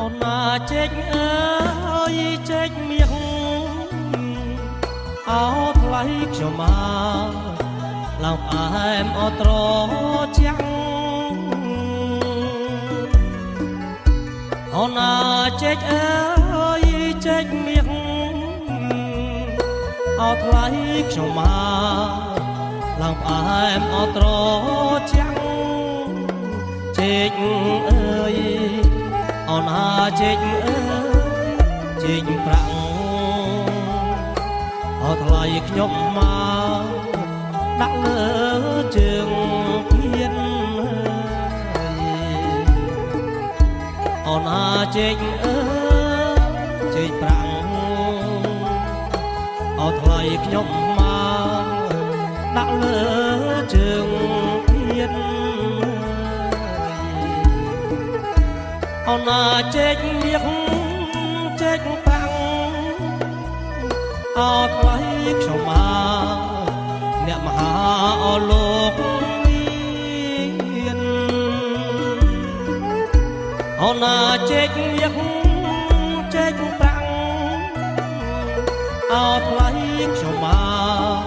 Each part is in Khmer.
អូនណាចេញអើយចេញមាសអោថ្លៃខ្ញុំមកឡើងផ្អែមអត្រចាំងអូនណាចេញអើយចេញមាសអោថ្លៃខ្ញុំមកឡើងផ្អែមអត្រចាំងចេញអើយអូនណាចេញអើយចេញប្រាំងអត់ថ្លៃខ្ញុំមកដាក់លើជើងពៀនអូនណាចេញអើយចេញប្រាំងអត់ថ្លៃខ្ញុំមកដាក់លើជើងពៀនអូនណាចេញមាសចេញប្រាំងអត់ថ្លៃខ្ញុំមកអ្នកមហាអលោកមានអូនណាចេញមាសចេញប្រាំងអត់ថ្លៃខ្ញុំមក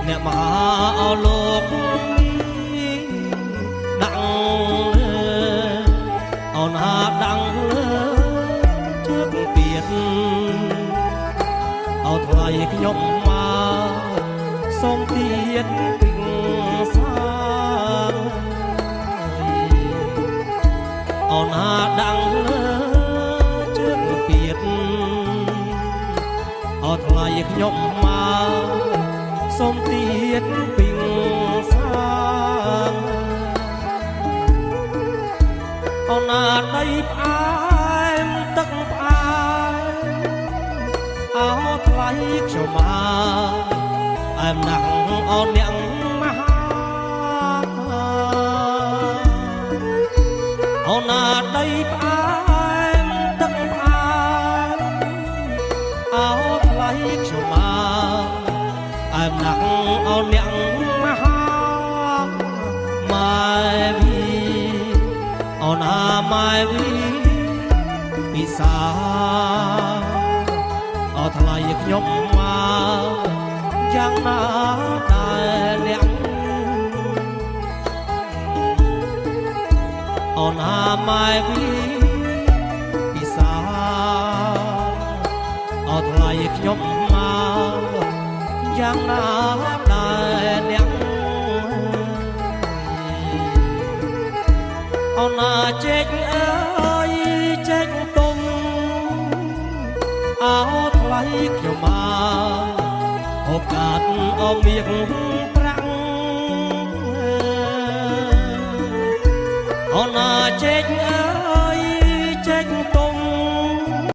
អ្នកមហាអលោកមានដាក់អូនណាដាំងលើជើងពៀនអត់ថ្លៃខ្ញុំមកសូមទៀតពីងសាអូនណាដាំងលើជើងពៀនអត់ថ្លៃខ្ញុំមកសូមទៀតពីងសាអូនណាដីផ្អែមទឹកផ្អែមអោថ្លៃខ្ញុំមកអែមណាស់អូនអ្នកមហាអូនណាដីផ្អែមទឹកផ្អែមអោថ្លៃខ្ញុំមកអែមណាស់អូនអ្នកមហាម៉ែវីអូនណាម៉ែវីពិសាអត់ថ្លៃខ្ញុំមកយ៉ាងណាដែលអ្នកអូនណាម៉ែវីពិសាអត់ថ្លៃខ្ញុំមកយ៉ាងណាដែលអ្នកអូនណាចេញអើយចេញទុំអោថ្លៃខ្ញុំមកហូបកាត់អមមាសប្រាំងអូនណាចេញ